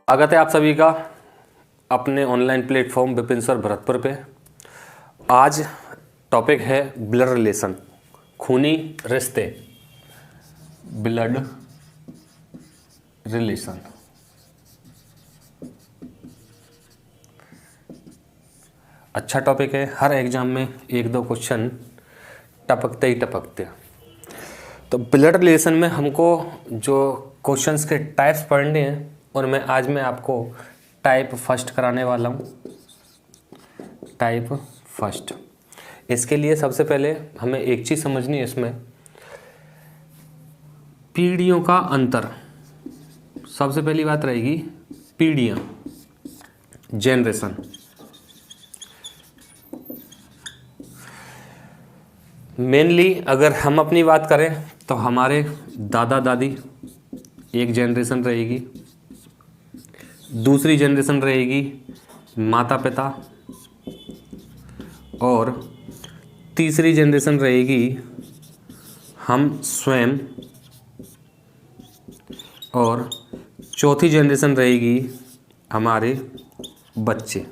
स्वागत है आप सभी का अपने online platform Vipin sir Bharatpur पे। आज टॉपिक है ब्लड रिलेशन, खूनी रिश्ते, ब्लड रिलेशन। अच्छा टॉपिक है, हर एग्जाम में एक दो क्वेश्चन टपकते ही टपकते। तो ब्लड रिलेशन में हमको जो क्वेश्चंस के टाइप्स पढ़ने हैं और आज मैं आपको टाइप फर्स्ट कराने वाला हूँ। टाइप फर्स्ट, इसके लिए सबसे पहले हमें एक चीज़ समझनी है, इसमें पीढ़ियों का अंतर। सबसे पहली बात रहेगी पीढ़ियाँ, जेनरेशन। मेनली अगर हम अपनी बात करें तो हमारे दादा दादी एक जनरेशन रहेगी, दूसरी जनरेशन रहेगी माता पिता, और तीसरी जनरेशन रहेगी हम स्वयं, और चौथी जनरेशन रहेगी हमारे बच्चे।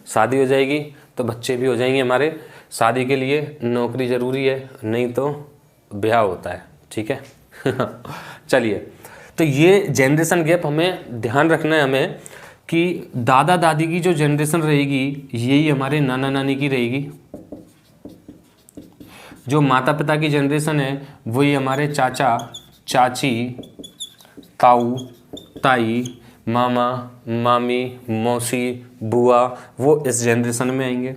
शादी हो जाएगी तो बच्चे भी हो जाएंगे हमारे। शादी के लिए नौकरी ज़रूरी है, नहीं तो ब्याह होता है, ठीक है। चलिए, तो ये जनरेशन गैप हमें ध्यान रखना है हमें कि दादा दादी की जो जनरेशन रहेगी यही हमारे नाना नानी की रहेगी। जो माता पिता की जनरेशन है वही हमारे चाचा चाची, ताऊ ताई, मामा मामी, मौसी, बुआ, वो इस जनरेशन में आएंगे।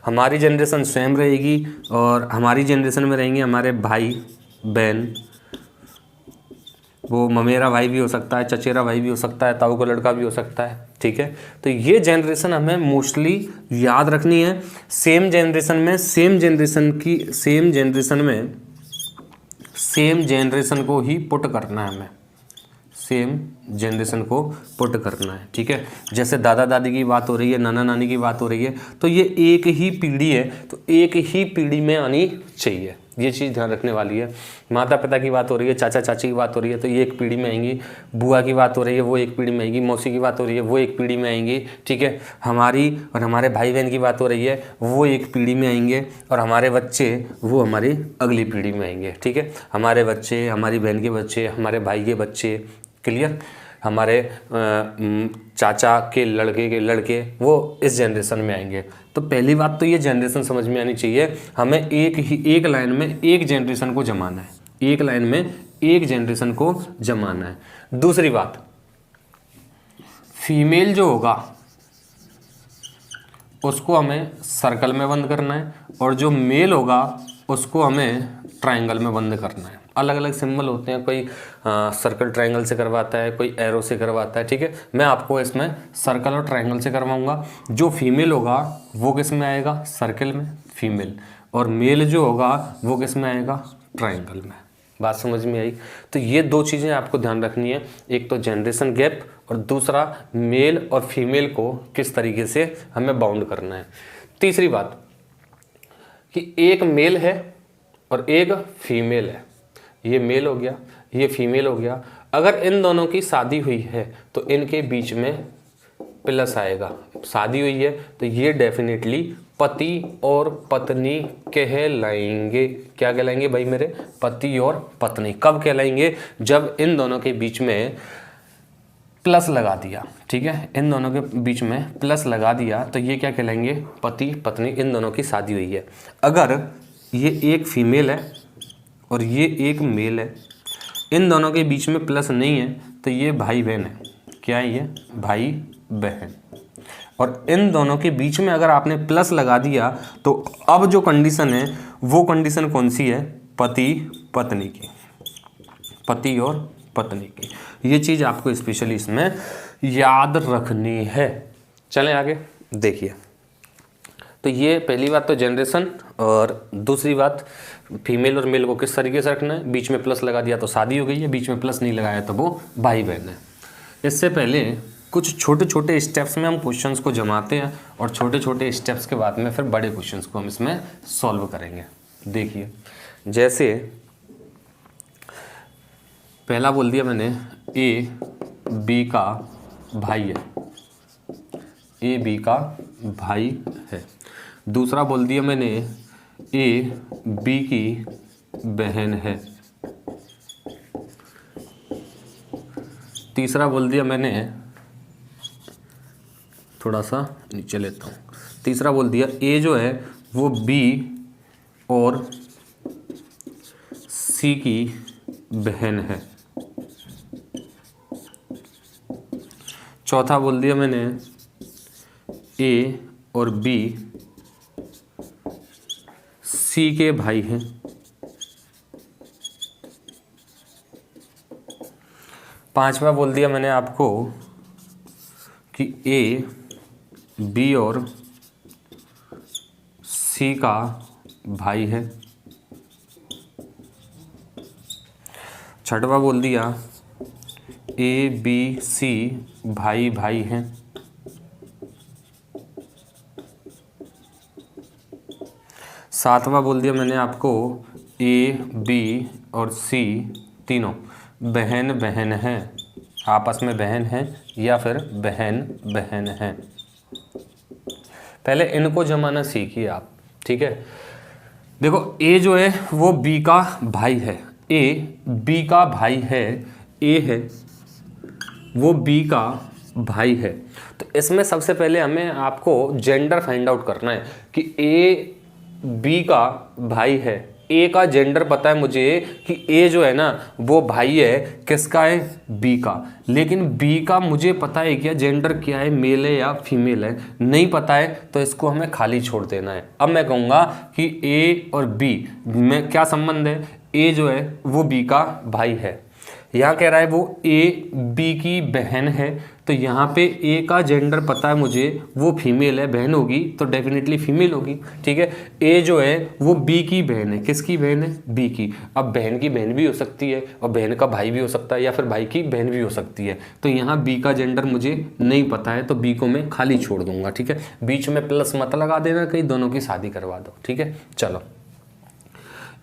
हमारी जनरेशन स्वयं रहेगी और हमारी जनरेशन में रहेंगे हमारे भाई बहन। वो ममेरा भाई भी हो सकता है, चचेरा भाई भी हो सकता है, ताऊ का लड़का भी हो सकता है, ठीक है। तो ये जनरेशन हमें मोस्टली याद रखनी है। सेम जनरेशन को ही पुट करना है हमें, सेम जनरेशन को पुट करना है, ठीक है। जैसे दादा दादी की बात हो रही है, नाना नानी की बात हो रही है, तो ये एक ही पीढ़ी है, तो एक ही पीढ़ी में आनी चाहिए, ये चीज़ ध्यान रखने वाली है। माता पिता की बात हो रही है, चाचा चाची की बात हो रही है, तो ये एक पीढ़ी में आएंगी। बुआ की बात हो रही है, वो एक पीढ़ी में आएंगी। मौसी की बात हो रही है, वो एक पीढ़ी में आएंगी, ठीक है। हमारी और हमारे भाई बहन की बात हो रही है, वो एक पीढ़ी में आएंगे, और हमारे बच्चे वो हमारी अगली पीढ़ी में आएंगे, ठीक है। हमारे बच्चे, हमारी बहन के बच्चे, हमारे भाई के बच्चे, क्लियर। हमारे चाचा के लड़के वो इस जनरेशन में आएंगे। तो पहली बात तो ये जनरेशन समझ में आनी चाहिए। हमें एक लाइन में एक जनरेशन को जमाना है, एक लाइन में एक जनरेशन को जमाना है। दूसरी बात, फीमेल जो होगा उसको हमें सर्कल में बंद करना है, और जो मेल होगा उसको हमें ट्रायंगल में बंद करना है। अलग अलग सिंबल होते हैं, कोई सर्कल ट्रायंगल से करवाता है, कोई एरो से करवाता है, ठीक है। मैं आपको इसमें सर्कल और ट्रायंगल से करवाऊंगा। जो फीमेल होगा वो किस में आएगा? सर्कल में, फीमेल। और मेल जो होगा वो किस में आएगा? ट्रायंगल में। बात समझ में आई? तो ये दो चीज़ें आपको ध्यान रखनी है, एक तो जनरेशन गैप, और दूसरा मेल और फीमेल को किस तरीके से हमें बाउंड करना है। तीसरी बात कि एक मेल है और एक फीमेल है, ये मेल हो गया, ये फीमेल हो गया। अगर इन दोनों की शादी हुई है तो इनके बीच में प्लस आएगा। शादी हुई है तो ये डेफिनेटली पति और पत्नी कहलाएंगे। क्या कहलाएंगे भाई मेरे? पति और पत्नी। कब कहलाएंगे? जब इन दोनों के बीच में प्लस लगा दिया, ठीक है। इन दोनों के बीच में प्लस लगा दिया तो ये क्या कहलाएंगे? पति पत्नी। इन दोनों की शादी हुई है। अगर ये एक फीमेल है और ये एक मेल है, इन दोनों के बीच में प्लस नहीं है तो ये भाई बहन है। क्या है ये? भाई बहन। और इन दोनों के बीच में अगर आपने प्लस लगा दिया तो अब जो कंडीशन है वो कंडीशन कौन सी है? पति पत्नी की, पति और पत्नी की। ये चीज़ आपको स्पेशली इसमें याद रखनी है। चलें आगे देखिए। तो ये पहली बात तो जनरेशन, और दूसरी बात फीमेल और मेल को किस तरीके से रखना है। बीच में प्लस लगा दिया तो शादी हो गई है, बीच में प्लस नहीं लगाया तो वो भाई बहन है। इससे पहले कुछ छोटे छोटे स्टेप्स में हम क्वेश्चंस को जमाते हैं, और छोटे छोटे स्टेप्स के बाद में फिर बड़े क्वेश्चंस को हम इसमें सॉल्व करेंगे। देखिए, जैसे पहला बोल दिया मैंने ए बी का भाई है, ए बी का भाई है। दूसरा बोल दिया मैंने ए बी की बहन है। तीसरा बोल दिया मैंने, थोड़ा सा नीचे लेता हूँ, तीसरा बोल दिया ए जो है वो बी और सी की बहन है। चौथा बोल दिया मैंने ए और बी सी के भाई हैं। पांचवा बोल दिया मैंने आपको कि ए बी और सी का भाई है। छठवा बोल दिया ए बी सी भाई भाई हैं। सातवां बोल दिया मैंने आपको ए बी और सी तीनों बहन बहन हैं, आपस में बहन हैं या फिर बहन बहन हैं। पहले इनको जमाना सीखिए आप, ठीक है। देखो ए जो है वो बी का भाई है, ए बी का भाई है, ए है वो बी का भाई है। तो इसमें सबसे पहले हमें आपको जेंडर फाइंड आउट करना है कि ए बी का भाई है। ए का जेंडर पता है मुझे कि ए जो है ना वो भाई है किसका है, बी का। लेकिन बी का मुझे पता है क्या जेंडर क्या है, मेल है या फीमेल है, नहीं पता है, तो इसको हमें खाली छोड़ देना है। अब मैं कहूँगा कि ए और बी में क्या संबंध है, ए जो है वो बी का भाई है। यहाँ कह रहा है वो ए बी की बहन है, तो यहाँ पे ए का जेंडर पता है मुझे वो फीमेल है, बहन होगी तो डेफिनेटली फीमेल होगी, ठीक है। ए जो है वो बी की बहन है, किसकी बहन है, बी की। अब बहन की बहन भी हो सकती है और बहन का भाई भी हो सकता है या फिर भाई की बहन भी हो सकती है। तो यहाँ बी का जेंडर मुझे नहीं पता है, तो बी को मैं खाली छोड़ दूंगा, ठीक है। बीच में प्लस मत लगा देना कहीं दोनों की शादी करवा दो, ठीक है। चलो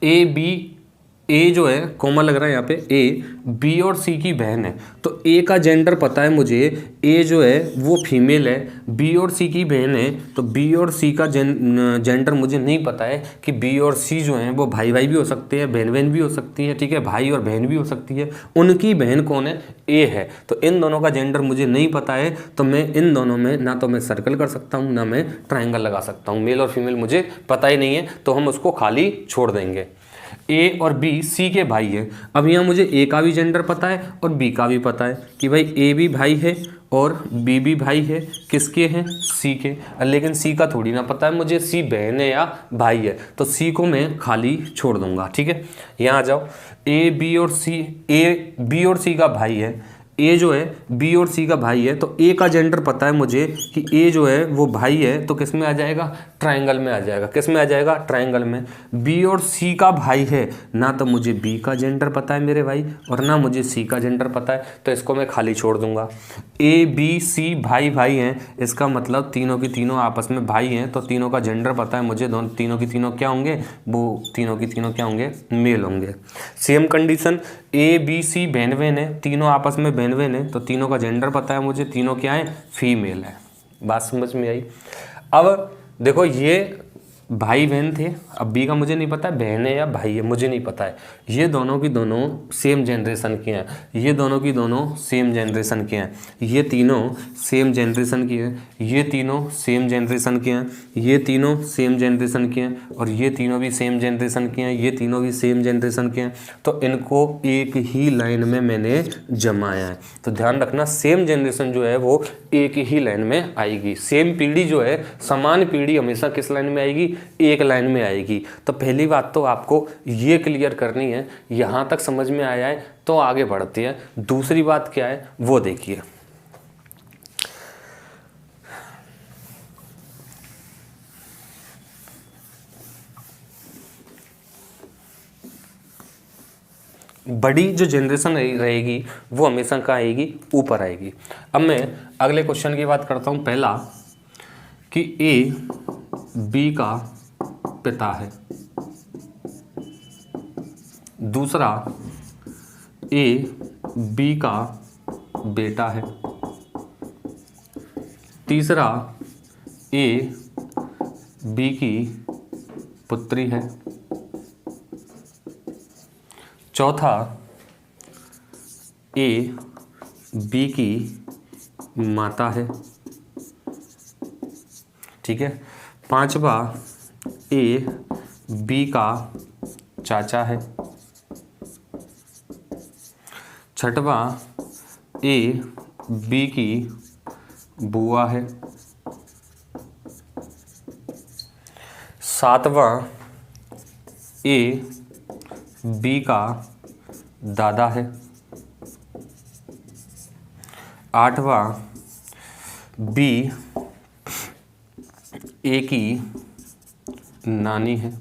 ए बी, ए जो है कॉमा लग रहा है यहाँ पे, ए बी और सी की बहन है, तो ए का जेंडर पता है मुझे, ए जो है वो फीमेल है, बी और सी की बहन है, तो बी और सी का जेंडर मुझे नहीं पता है कि बी और सी जो हैं वो भाई भाई भी हो सकते हैं, बहन बहन भी हो सकती है, ठीक है, भाई और बहन भी हो सकती है। उनकी बहन कौन है, ए है। तो इन दोनों का जेंडर मुझे नहीं पता है, तो मैं इन दोनों में ना तो मैं सर्कल कर सकता हूँ ना मैं ट्राइंगल लगा सकता हूँ। मेल और फीमेल मुझे पता ही नहीं है, तो हम उसको खाली छोड़ देंगे। ए और बी सी के भाई है। अब यहाँ मुझे ए का भी जेंडर पता है और बी का भी पता है कि भाई ए भी भाई है और बी भी भाई है, किसके हैं, सी के। लेकिन सी का थोड़ी ना पता है मुझे सी बहन है या भाई है, तो सी को मैं खाली छोड़ दूंगा, ठीक है। यहाँ आ जाओ, ए बी और सी, ए बी और सी का भाई है, ए जो है बी और सी का भाई है, तो ए का जेंडर पता है मुझे कि ए जो है वो भाई है, तो किस में आ जाएगा, ट्रायंगल में आ जाएगा। किस में आ जाएगा, ट्रायंगल में। बी और सी का भाई है, ना तो मुझे बी का जेंडर पता है मेरे भाई और ना मुझे सी का जेंडर पता है, तो इसको मैं खाली छोड़ दूंगा। ए बी सी भाई भाई हैं, इसका मतलब तीनों की तीनों आपस में भाई हैं, तो तीनों का जेंडर पता है मुझे, दोनों तीनों की तीनों क्या होंगे, वो तीनों की तीनों क्या होंगे, मेल होंगे। Same condition, A B C बहन बहन है, तीनों आपस में बहन बहन है, तो तीनों का जेंडर पता है मुझे, तीनों क्या है, फीमेल है। बात समझ में आई। अब देखो ये भाई बहन थे, अब बी का मुझे नहीं पता बहन है या भाई है, मुझे नहीं पता है। ये दोनों की दोनों सेम जनरेशन के हैं, ये दोनों की दोनों सेम जनरेशन के हैं, ये तीनों सेम जनरेशन की हैं, ये तीनों सेम जनरेशन के हैं, ये तीनों सेम जनरेशन के हैं और ये तीनों भी सेम जनरेशन के हैं, ये तीनों भी सेम जनरेशन के हैं। तो इनको एक ही लाइन में मैंने जमाया है। तो ध्यान रखना, सेम जनरेशन जो है वो एक ही लाइन में आएगी। सेम पीढ़ी जो है, समान पीढ़ी हमेशा किस लाइन में आएगी, एक लाइन में आएगी। तो पहली बात तो आपको ये क्लियर करनी है। यहां तक समझ में आया है तो आगे बढ़ते हैं। दूसरी बात क्या है वो देखिए। बड़ी जो जनरेशन रहेगी वो हमेशा कहाँ आएगी, ऊपर आएगी। अब मैं अगले क्वेश्चन की बात करता हूं। पहला कि ए बी का पिता है, दूसरा ए बी का बेटा है। तीसरा, ए बी की पुत्री है। चौथा, ए बी की माता है। ठीक है। पांचवा, ए बी का चाचा है। छठवा, ए बी की बुआ है। सातवां, ए बी का दादा है। आठवां, बी ए की नानी है।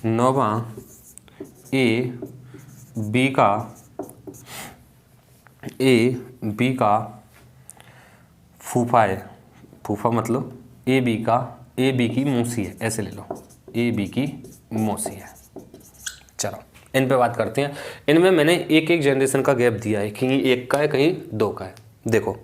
नौवां, ए बी का फूफा है। फूफा मतलब ए बी की मौसी है, ऐसे ले लो, ए बी की मौसी है। चलो इन पे बात करते हैं। इनमें मैंने एक एक जनरेशन का गैप दिया है, कहीं एक का है कहीं दो का है। देखो,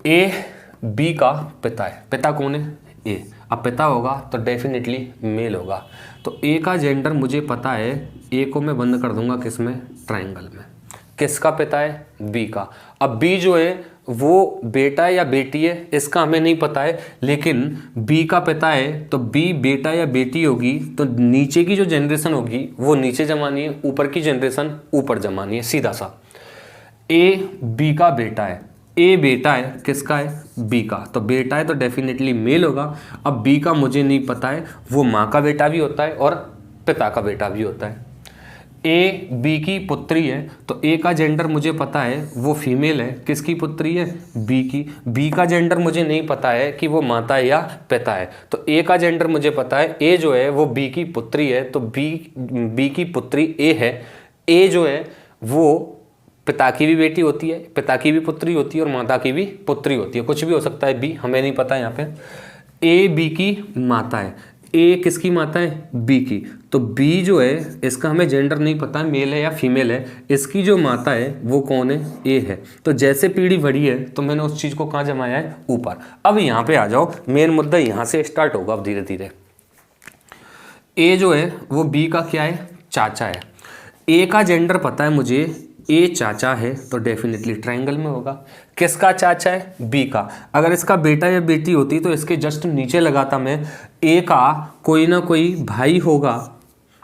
ए बी का पिता है। पिता कौन है? ए। अब पिता होगा तो डेफिनेटली मेल होगा। तो ए का जेंडर मुझे पता है। ए को मैं बंद कर दूंगा किसमें? ट्रायंगल में। किसका पिता है? बी का। अब बी जो है वो बेटा या बेटी है इसका हमें नहीं पता है, लेकिन बी का पिता है तो बी बेटा या बेटी होगी, तो नीचे की जो जनरेशन होगी वो नीचे जमानी है, ऊपर की जनरेशन ऊपर जमानी है, सीधा सा। ए बी का बेटा है। ए बेटा है किसका है? बी का। तो बेटा है तो डेफिनेटली मेल होगा। अब बी का मुझे नहीं पता है, वो माँ का बेटा भी होता है और पिता का बेटा भी होता है। ए बी की पुत्री है तो ए का जेंडर मुझे पता है, वो फीमेल है। किसकी पुत्री है? बी की। बी का जेंडर मुझे नहीं पता है कि वो माता है या पिता है, तो ए का जेंडर मुझे पता है। ए जो है वो बी की पुत्री है, तो बी की पुत्री ए है। ए जो है वो पिता की भी बेटी होती है, पिता की भी पुत्री होती है और माता की भी पुत्री होती है, कुछ भी हो सकता है बी, हमें नहीं पता यहाँ पे। ए बी की माता है। ए किसकी माता है? बी की। तो बी जो है इसका हमें जेंडर नहीं पता मेल है या फीमेल है। इसकी जो माता है वो कौन है? ए है। तो जैसे पीढ़ी बढ़ी है तो मैंने उस चीज़ को कहाँ जमाया है? ऊपर। अब यहाँ पे आ जाओ, मेन मुद्दा यहाँ से स्टार्ट होगा अब धीरे धीरे। ए जो है वो बी का क्या है? चाचा है। ए का जेंडर पता है मुझे, ए चाचा है तो डेफिनेटली ट्रायंगल में होगा। किसका चाचा है? बी का। अगर इसका बेटा या बेटी होती तो इसके जस्ट नीचे लगाता मैं। ए का कोई ना कोई भाई होगा,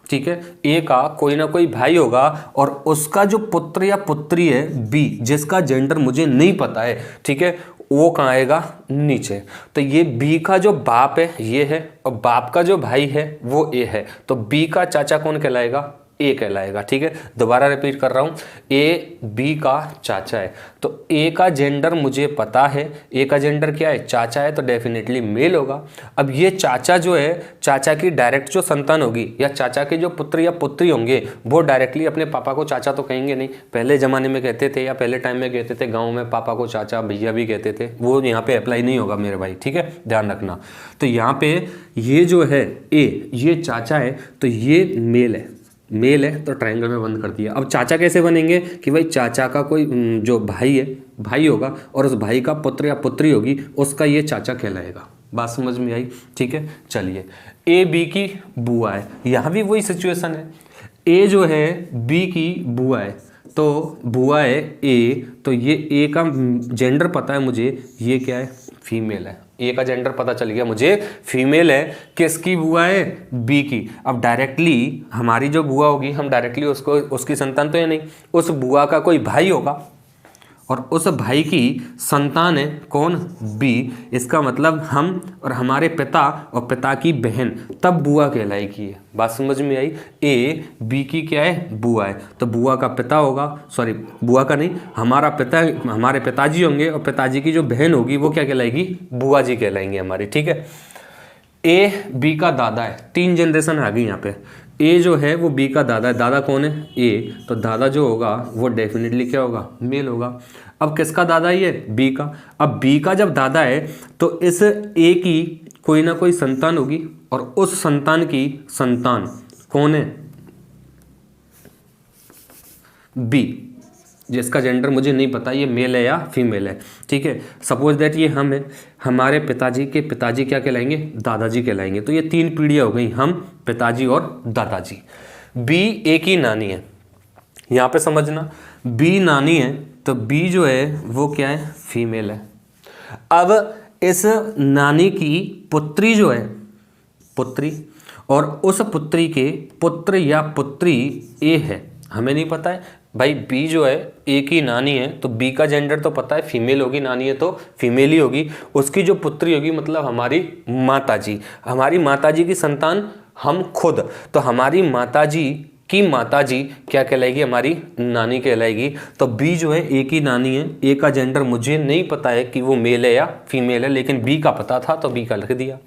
ठीक है, ए का कोई ना कोई भाई होगा और उसका जो पुत्र या पुत्री है बी, जिसका जेंडर मुझे नहीं पता है, ठीक है, वो कहाँ आएगा? नीचे। तो ये बी का जो बाप है ये है और बाप का जो भाई है वो ए है, तो बी का चाचा कौन कहलाएगा? ए कहलाएगा। ठीक है, दोबारा रिपीट कर रहा हूँ, ए बी का चाचा है तो ए का जेंडर मुझे पता है। ए का जेंडर क्या है? चाचा है तो डेफिनेटली मेल होगा। अब ये चाचा जो है, चाचा की डायरेक्ट जो संतान होगी या चाचा के जो पुत्र या पुत्री होंगे वो डायरेक्टली अपने पापा को चाचा तो कहेंगे नहीं। पहले ज़माने में कहते थे या पहले टाइम में कहते थे, गाँव में पापा को चाचा भैया भी कहते थे, वो यहाँ पे अप्लाई नहीं होगा मेरे भाई, ठीक है, ध्यान रखना। तो यहाँ पे ये जो है ए, ये चाचा है तो ये मेल है। मेल है तो ट्रायंगल में बंद कर दिया। अब चाचा कैसे बनेंगे कि भाई चाचा का कोई जो भाई है, भाई होगा और उस भाई का पुत्र या पुत्री होगी, उसका ये चाचा कहलाएगा। बात समझ में आई? ठीक है, चलिए। ए बी की बुआ है, यहाँ भी वही सिचुएशन है। ए जो है बी की बुआ है तो बुआ है ए, तो ये ए का जेंडर पता है मुझे, ये क्या है? फीमेल है। ए का जेंडर पता चल गया मुझे, फीमेल है। किसकी बुआ है? बी की। अब डायरेक्टली हमारी जो बुआ होगी हम डायरेक्टली उसको, उसकी संतान तो है नहीं, उस बुआ का कोई भाई होगा और उस भाई की संतान है कौन? बी। इसका मतलब हम और हमारे पिता और पिता की बहन, तब बुआ कहलाएगी। है बात समझ में आई? ए बी की क्या है? बुआ है तो बुआ का पिता होगा, सॉरी बुआ का नहीं, हमारा पिता, हमारे पिताजी होंगे और पिताजी की जो बहन होगी वो क्या कहलाएगी? बुआ जी कहलाएंगे हमारी। ठीक है, ए बी का दादा है। 3 जनरेशन आ गई यहाँ पे। ए जो है वो बी का दादा है। दादा कौन है? ए। तो दादा जो होगा वो डेफिनेटली क्या होगा? मेल होगा। अब किसका दादा है ये? बी का। अब बी का जब दादा है तो इस ए की कोई ना कोई संतान होगी और उस संतान की संतान कौन है? बी, जिसका जेंडर मुझे नहीं पता ये मेल है या फीमेल है, ठीक है। सपोज दैट ये हम है, हमारे पिताजी के पिताजी क्या कहलाएंगे, दादाजी कहलाएंगे। तो ये 3 पीढ़ियाँ हो गई, हम, पिताजी और दादाजी। बी ए की नानी है, यहाँ पे समझना, बी नानी है तो बी जो है वो क्या है, फीमेल है। अब इस नानी की पुत्री जो है, पुत्री, और उस पुत्री के पुत्र या पुत्री ए है, हमें नहीं पता है भाई। बी जो है ए की नानी है तो बी का जेंडर तो पता है, फीमेल होगी, नानी है तो फीमेल ही होगी। उसकी जो पुत्री होगी मतलब हमारी माताजी, हमारी माताजी की संतान हम खुद, तो हमारी माताजी की माताजी क्या कहलाएगी, हमारी नानी कहलाएगी। तो बी जो है ए की नानी है, ए का जेंडर मुझे नहीं पता है कि वो मेल है या फीमेल है, लेकिन बी का पता था तो बी का लिख दिया।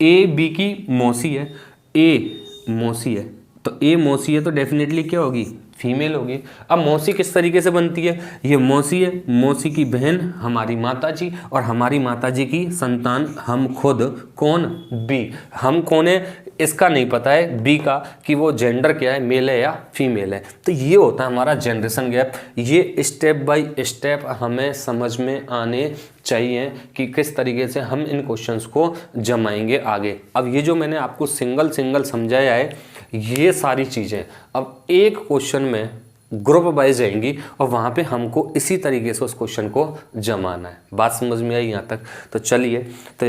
ए बी की मौसी है, ए मौसी है तो ए मौसी है तो डेफिनेटली क्या होगी, फीमेल होगी। अब मौसी किस तरीके से बनती है, ये मौसी है, मौसी की बहन हमारी माताजी, और हमारी माताजी की संतान हम खुद, कौन, बी। हम कौन है इसका नहीं पता है, बी का, कि वो जेंडर क्या है, मेल है या फीमेल है। तो ये होता है हमारा जनरेशन गैप। ये स्टेप बाय स्टेप हमें समझ में आने चाहिए कि किस तरीके से हम इन क्वेश्चंस को जमाएंगे आगे। अब ये जो मैंने आपको सिंगल सिंगल समझाया है, ये सारी चीज़ें अब एक क्वेश्चन में ग्रुप वाइज जाएंगी और वहाँ पे हमको इसी तरीके से उस क्वेश्चन को जमाना है। बात समझ में आई यहाँ तक? तो चलिए तो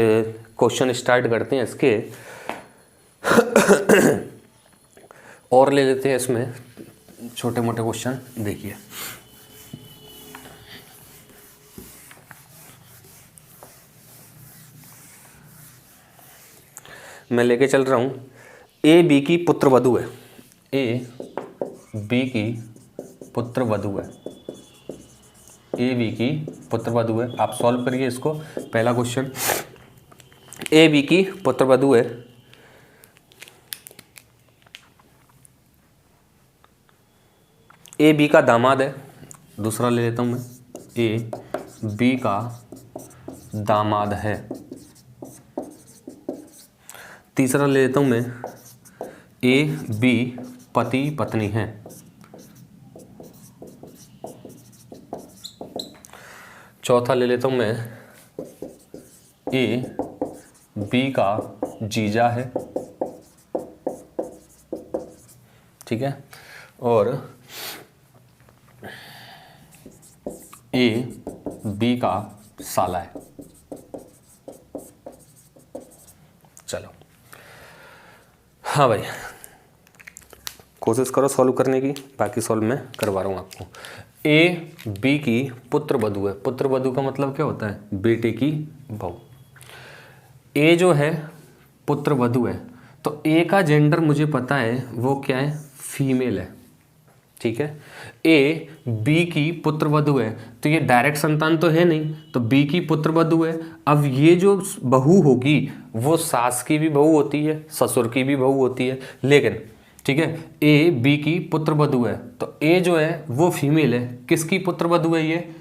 क्वेश्चन स्टार्ट करते हैं इसके और ले लेते हैं इसमें छोटे मोटे क्वेश्चन। देखिए मैं लेके चल रहा हूँ, ए बी की पुत्र वधू है, ए बी की पुत्र वधू है, ए बी की पुत्र वधू है। आप सॉल्व करिए इसको। पहला क्वेश्चन, ए बी की पुत्र वधू है, ए बी का दामाद है। दूसरा ले लेता हूँ मैं, ए बी का दामाद है। तीसरा ले लेता हूँ मैं, ए बी पति पत्नी है। चौथा ले लेता हूँ मैं, ए बी का जीजा है, ठीक है, और ए बी का साला है। चलो हाँ भाई, कोशिश करो सॉल्व करने की, बाकी सॉल्व मैं करवा रहा हूँ आपको। ए बी की पुत्र वधू है, पुत्र वधू का मतलब क्या होता है, बेटे की बहू। ए जो है पुत्र वधू है, तो ए का जेंडर मुझे पता है वो क्या है, फीमेल है, ठीक है। ए बी की पुत्र वधू है तो ये डायरेक्ट संतान तो है नहीं, तो बी की पुत्र वधू है। अब ये जो बहू होगी वो सास की भी बहू होती है, ससुर की भी बहू होती है, लेकिन ठीक है ए बी की पुत्र वधू है तो ए जो है वो फीमेल है। किसकी पुत्र वधू है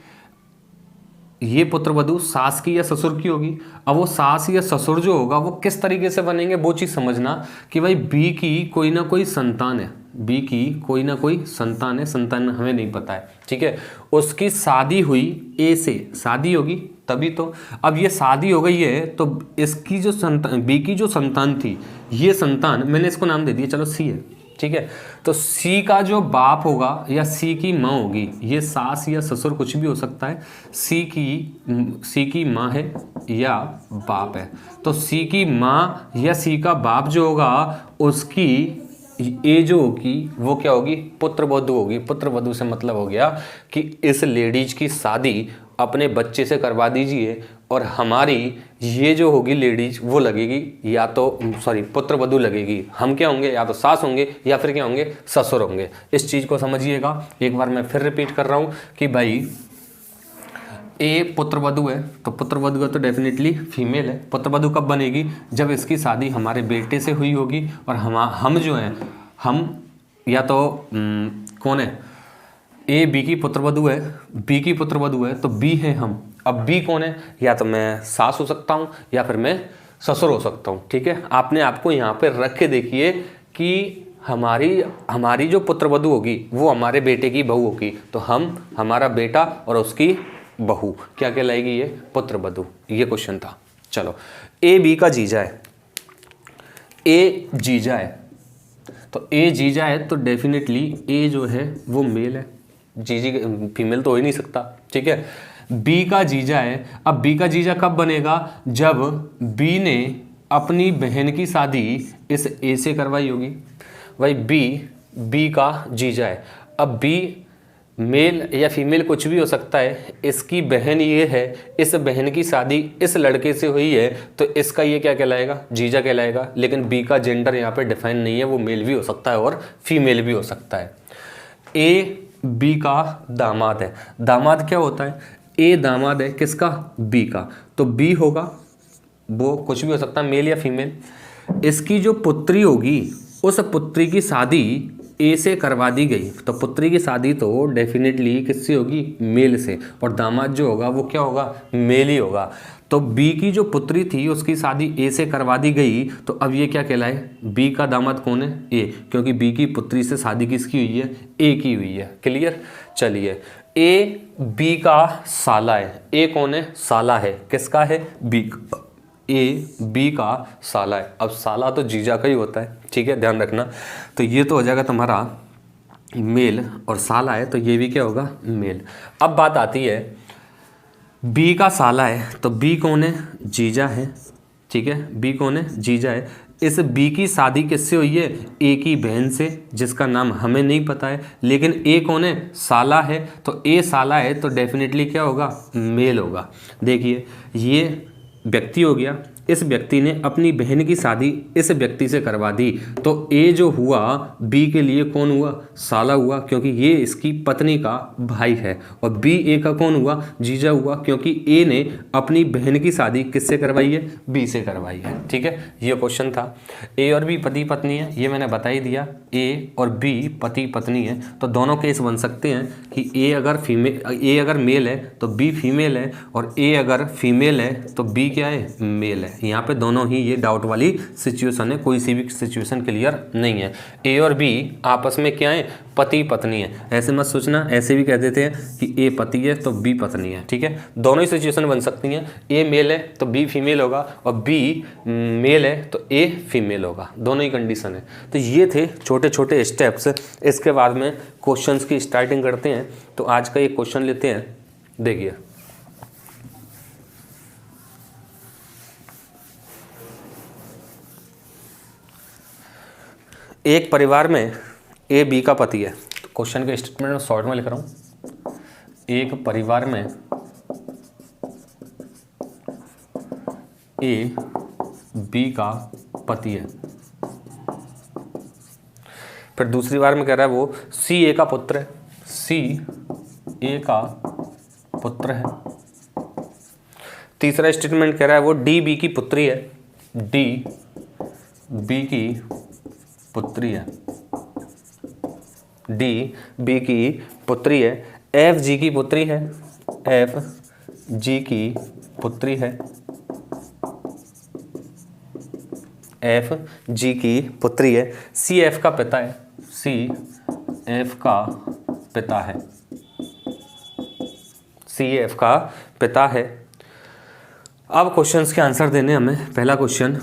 ये पुत्र वधू सास की या ससुर की होगी। अब वो सास या ससुर जो होगा वो किस तरीके से बनेंगे वो चीज़ समझना कि भाई बी की कोई ना कोई संतान है, बी की कोई ना कोई संतान है, संतान हमें नहीं पता है, ठीक है। उसकी शादी हुई ए से, शादी होगी तभी तो। अब ये शादी हो गई है तो इसकी जो संतान, बी की जो संतान थी, ये संतान मैंने इसको नाम दे दिया, चलो सी है, ठीक है। तो सी का जो बाप होगा या सी की माँ होगी, ये सास या ससुर कुछ भी हो सकता है, सी की माँ है या बाप है। तो सी की माँ या सी का बाप जो होगा उसकी ए जो होगी वो क्या होगी, पुत्र वधू होगी। पुत्र वधू से मतलब हो गया कि इस लेडीज की शादी अपने बच्चे से करवा दीजिए और हमारी ये जो होगी लेडीज वो लगेगी या तो पुत्र वधू लगेगी, हम क्या होंगे, या तो सास होंगे या फिर क्या होंगे, ससुर होंगे। इस चीज़ को समझिएगा। एक बार मैं फिर रिपीट कर रहा हूँ कि भाई ए पुत्र वधू है तो पुत्र वधू है तो डेफिनेटली फीमेल है। पुत्र वधू कब बनेगी, जब इसकी शादी हमारे बेटे से हुई होगी और हम जो हैं, हम या तो कौन है, ए बी की पुत्र वधू है, बी की पुत्र वधू है तो बी है हम। अब बी कौन है, या तो मैं सास हो सकता हूँ या फिर मैं ससुर हो सकता हूँ, ठीक है। आपने आपको यहाँ पे रख के देखिए कि हमारी जो पुत्रवधू होगी वो हमारे बेटे की बहू होगी, तो हमारा बेटा और उसकी बहू क्या कहलाएगी? ये पुत्रवधू। ये क्वेश्चन था। चलो, ए बी का जीजा है, ए जीजा है, तो ए जीजा है तो डेफिनेटली ए जो है वो मेल है, जीजी फीमेल तो हो ही नहीं सकता। ठीक है, बी का जीजा है। अब बी का जीजा कब बनेगा? जब बी ने अपनी बहन की शादी इस ए से करवाई होगी। भाई बी का जीजा है। अब बी मेल या फीमेल कुछ भी हो सकता है, इसकी बहन ये है, इस बहन की शादी इस लड़के से हुई है, तो इसका ये क्या कहलाएगा? जीजा कहलाएगा। लेकिन बी का जेंडर यहाँ पे डिफाइन नहीं है, वो मेल भी हो सकता है और फीमेल भी हो सकता है। ए बी का दामाद है। दामाद क्या होता है? ए दामाद है किसका? बी का। तो बी होगा, वो कुछ भी हो सकता है, मेल या फीमेल। इसकी जो पुत्री होगी उस पुत्री की शादी ए से करवा दी गई, तो पुत्री की शादी तो डेफिनेटली किससे होगी? मेल से। और दामाद जो होगा वो क्या होगा? मेल ही होगा। तो बी की जो पुत्री थी उसकी शादी ए से करवा दी गई, तो अब ये क्या कहलाए? बी का दामाद कौन है? ए, क्योंकि बी की पुत्री से शादी किसकी हुई है? ए की हुई है। क्लियर? चलिए, ए बी का साला है। ए कौन है? साला है। किसका है? बी का। ए बी का साला है। अब साला तो जीजा का ही होता है, ठीक है, ध्यान रखना। तो ये तो हो जाएगा तुम्हारा मेल, और साला है तो ये भी क्या होगा? मेल। अब बात आती है बी का साला है, तो बी कौन है? जीजा है। ठीक है, बी कौन है? जीजा है। इस बी की शादी किससे हुई है? ए की बहन से, जिसका नाम हमें नहीं पता है। लेकिन ए कौन है? साला है। तो ए साला है तो डेफिनेटली क्या होगा? मेल होगा। देखिए, ये व्यक्ति हो गया, इस व्यक्ति ने अपनी बहन की शादी इस व्यक्ति से करवा दी, तो ए जो हुआ बी के लिए कौन हुआ? साला हुआ, क्योंकि ये इसकी पत्नी का भाई है। और बी ए का कौन हुआ? जीजा हुआ, क्योंकि ए ने अपनी बहन की शादी किससे करवाई है? बी से करवाई है। ठीक है, ये क्वेश्चन था। ए और बी पति पत्नी है, ये मैंने बता ही दिया। ए और बी पति पत्नी है, तो दोनों केस बन सकते हैं कि ए अगर मेल है तो बी फीमेल है, और ए अगर फीमेल है तो बी क्या है? मेल है। यहाँ पे दोनों ही ये डाउट वाली सिचुएशन है, कोई सी भी सिचुएशन क्लियर नहीं है। ए और बी आपस में क्या है? पति पत्नी है। ऐसे मत सोचना, ऐसे भी कह देते हैं कि ए पति है तो बी पत्नी है। ठीक है, दोनों ही सिचुएशन बन सकती हैं। ए मेल है तो बी फीमेल होगा, और बी मेल है तो ए फीमेल होगा। दोनों ही कंडीशन है। तो ये थे छोटे छोटे स्टेप्स। इसके बाद में क्वेश्चंस की स्टार्टिंग करते हैं। तो आज का एक क्वेश्चन लेते हैं, देखिए। एक परिवार में ए बी का पति है। तो क्वेश्चन के स्टेटमेंट में शॉर्ट में लिख रहा हूं। एक परिवार में ए बी का पति है। फिर दूसरी बार में कह रहा है वो सी ए का पुत्र है। सी ए का पुत्र है। तीसरा स्टेटमेंट कह रहा है वो डी बी की पुत्री है। डी बी की पुत्री है। डी बी की पुत्री है। एफ जी की पुत्री है। एफ जी की पुत्री है। एफ जी की पुत्री है। सी एफ का पिता है। सी एफ का पिता है। सी एफ का पिता है। अब क्वेश्चंस के आंसर देने हमें। पहला क्वेश्चन,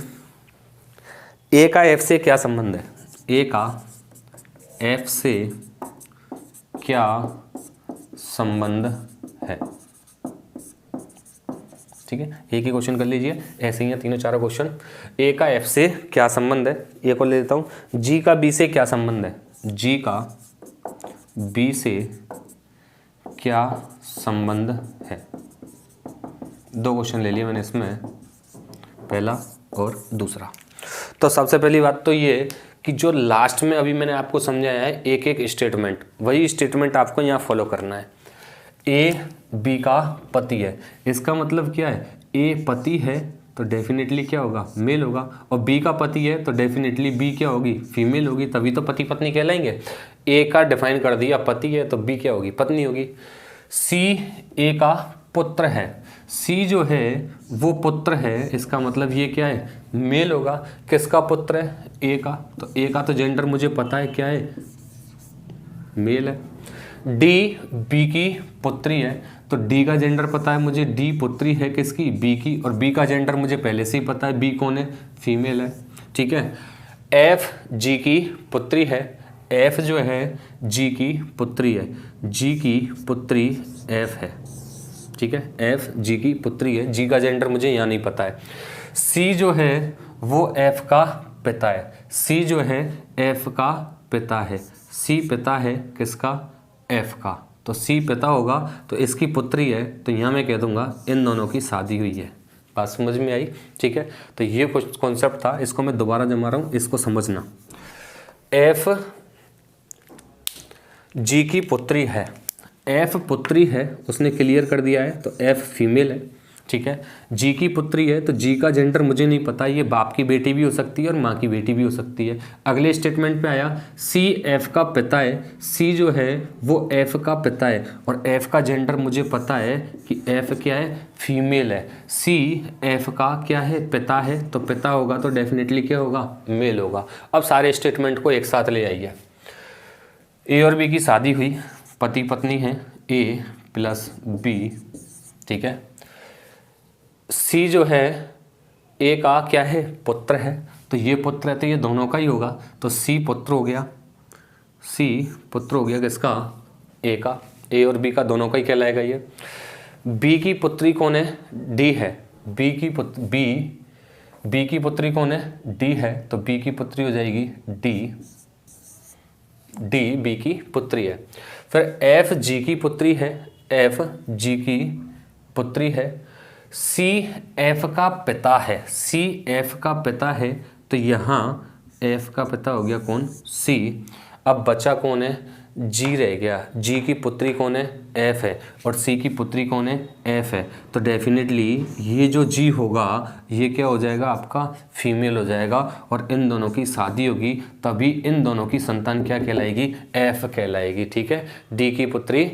ए का एफ से क्या संबंध है? ए का एफ से क्या संबंध है? ठीक है, एक ही क्वेश्चन कर लीजिए, ऐसे ही है तीनों चारों क्वेश्चन। ए का एफ से क्या संबंध है? ए को ले लेता हूं। जी का बी से क्या संबंध है? जी का बी से क्या संबंध है? दो क्वेश्चन ले लिए मैंने इसमें, पहला और दूसरा। तो सबसे पहली बात तो ये कि जो लास्ट में अभी मैंने आपको समझाया है एक एक स्टेटमेंट, वही स्टेटमेंट आपको यहाँ फॉलो करना है। ए बी का पति है, इसका मतलब क्या है? ए पति है तो डेफिनेटली क्या होगा? मेल होगा। और बी का पति है तो डेफिनेटली बी क्या होगी? फीमेल होगी, तभी तो पति पत्नी कहलाएंगे। ए का डिफाइन कर दिया पति है तो बी क्या होगी? पत्नी होगी। सी ए का पुत्र है, सी जो है वो पुत्र है, इसका मतलब ये क्या है, मेल होगा। किसका पुत्र है, ए का, तो ए का तो जेंडर मुझे पता है क्या है, मेल है। डी बी की पुत्री है, तो डी का जेंडर पता है मुझे, डी पुत्री है किसकी, बी की, और बी का जेंडर मुझे पहले से ही पता है, बी कौन है, फीमेल है, ठीक है। एफ जी की पुत्री है, एफ जो है जी की पुत्री है, जी की पुत्री एफ है, ठीक है, एफ जी की पुत्री है, जी का जेंडर मुझे यहाँ नहीं पता है। सी जो है वो एफ का पिता है, सी जो है एफ का पिता है, सी पिता है किसका, एफ का, तो सी पिता होगा, तो इसकी पुत्री है, तो यहाँ मैं कह दूंगा इन दोनों की शादी हुई है। बात समझ में आई, ठीक है। तो ये कुछ कॉन्सेप्ट था, इसको मैं दोबारा जमा रहा हूँ, इसको समझना। एफ जी की पुत्री है, एफ पुत्री है, उसने क्लियर कर दिया है, तो एफ फीमेल है, ठीक है। जी की पुत्री है, तो जी का जेंडर मुझे नहीं पता, ये बाप की बेटी भी हो सकती है और माँ की बेटी भी हो सकती है। अगले स्टेटमेंट पे आया, सी एफ का पिता है, सी जो है वो एफ का पिता है, और एफ का जेंडर मुझे पता है कि एफ क्या है, फीमेल है। सी एफ का क्या है, पिता है, तो पिता होगा तो डेफिनेटली क्या होगा, मेल होगा। अब सारे स्टेटमेंट को एक साथ ले आइए। ए और बी की शादी हुई, पति पत्नी है, ए प्लस बी, ठीक है। सी जो है ए का क्या है, पुत्र है, तो ये पुत्र है तो ये दोनों का ही होगा, तो सी पुत्र हो गया, सी पुत्र हो गया किसका, ए का, ए और बी का दोनों का ही कहलाएगा ये। बी की पुत्री कौन है, डी है, बी की पुत्री कौन है, डी है, तो बी की पुत्री हो जाएगी डी बी की पुत्री है। फिर एफ जी की पुत्री है, एफ जी की पुत्री है। सी एफ का पिता है, सी एफ का पिता है, तो यहाँ एफ का पिता हो गया कौन, सी। अब बचा कौन है, जी रह गया, जी की पुत्री कौन है, एफ है, और सी की पुत्री कौन है, एफ है, तो डेफिनेटली ये जो जी होगा ये क्या हो जाएगा, आपका फीमेल हो जाएगा, और इन दोनों की शादी होगी, तभी इन दोनों की संतान क्या कहलाएगी, एफ कहलाएगी, ठीक है। डी की पुत्री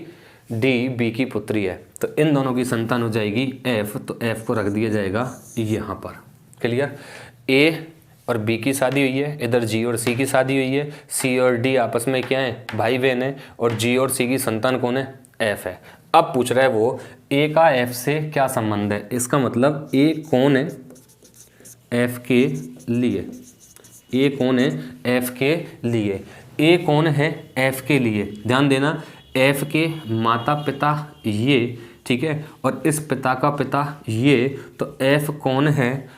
डी बी की पुत्री है, तो इन दोनों की संतान हो जाएगी एफ, तो एफ को रख दिया जाएगा यहाँ पर, क्लियर। ए और बी की शादी हुई है, इधर जी और सी की शादी हुई है, सी और डी आपस में क्या है, भाई बहन है, और जी और सी की संतान कौन है, एफ है। अब पूछ रहा है वो ए का एफ से क्या संबंध है, इसका मतलब ए कौन है, एफ के लिए, ए कौन है, एफ के लिए, ए कौन है, एफ के लिए, ध्यान देना, एफ के माता पिता ये, ठीक है, और इस पिता का पिता ये, तो एफ कौन है,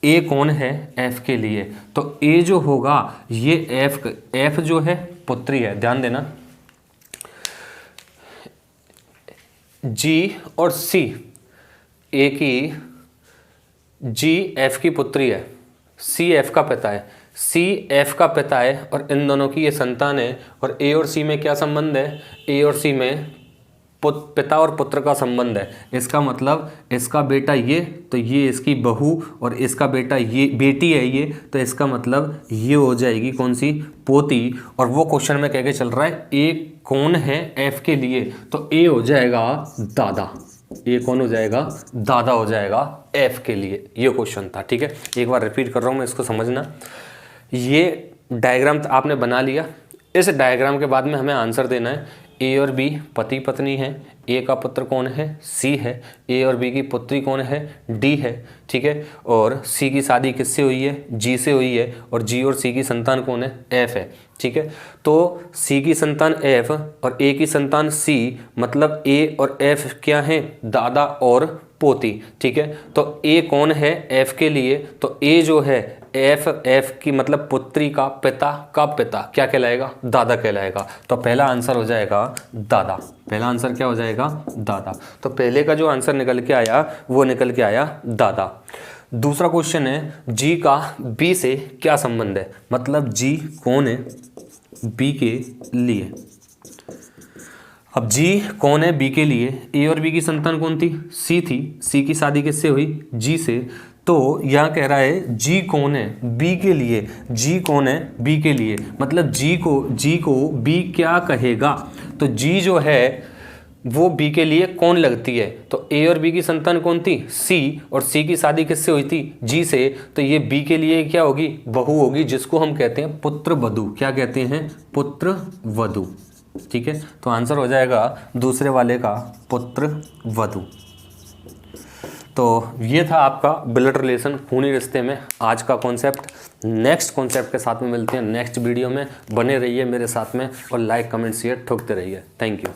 ए कौन है, एफ के लिए, तो ए जो होगा ये एफ जो है पुत्री है, ध्यान देना। जी और सी, ए की जी एफ की पुत्री है, सी एफ का पिता है, सी एफ का पिता है, और इन दोनों की ये संतान है, और ए और सी में क्या संबंध है, ए और सी में पिता और पुत्र का संबंध है। इसका मतलब इसका बेटा ये, तो ये इसकी बहू, और इसका बेटा ये बेटी है ये, तो इसका मतलब ये हो जाएगी कौन सी, पोती। और वो क्वेश्चन में कह के चल रहा है ए कौन है एफ के लिए, तो ए हो जाएगा दादा, ये कौन हो जाएगा, दादा हो जाएगा एफ के लिए, ये क्वेश्चन था, ठीक है। एक बार रिपीट कर रहा हूँ मैं, इसको समझना। ये डायग्राम आपने बना लिया, इस डायग्राम के बाद में हमें आंसर देना है। ए और बी पति पत्नी है, ए का पुत्र कौन है, सी है, ए और बी की पुत्री कौन है, डी है, ठीक है, और सी की शादी किससे हुई है, जी से हुई है, और जी और सी की संतान कौन है, एफ है, ठीक है। तो सी की संतान एफ और ए की संतान सी, मतलब ए और एफ क्या है, दादा और पोती, ठीक है। तो ए कौन है, एफ के लिए, तो ए जो है एफ की मतलब पुत्री का पिता क्या कहलाएगा, दादा कहलाएगा। तो पहला आंसर हो जाएगा दादा, पहला आंसर क्या हो जाएगा, दादा। तो पहले का जो आंसर निकल के आया वो निकल के आया दादा। दूसरा क्वेश्चन है जी का बी से क्या संबंध है, मतलब जी कौन है बी के लिए। अब जी कौन है बी के लिए, ए और बी की संतान कौन थी, सी थी, सी की शादी किससे हुई, जी से। तो यहाँ कह रहा है जी कौन है बी के लिए, जी कौन है बी के लिए, मतलब जी को बी क्या कहेगा, तो जी जो है वो बी के लिए कौन लगती है, तो ए और बी की संतान कौन थी, सी, और सी की शादी किससे हुई थी, जी से, तो ये बी के लिए क्या होगी, बहू होगी, जिसको हम कहते हैं पुत्र वधू। क्या कहते हैं, पुत्र वधू। ठीक है, तो आंसर हो जाएगा दूसरे वाले का पुत्र वधू। तो ये था आपका ब्लड रिलेशन, खूनी रिश्ते में आज का कॉन्सेप्ट। नेक्स्ट कॉन्सेप्ट के साथ में मिलते हैं नेक्स्ट वीडियो में। बने रहिए मेरे साथ में और लाइक कमेंट शेयर ठोकते रहिए। Thank you.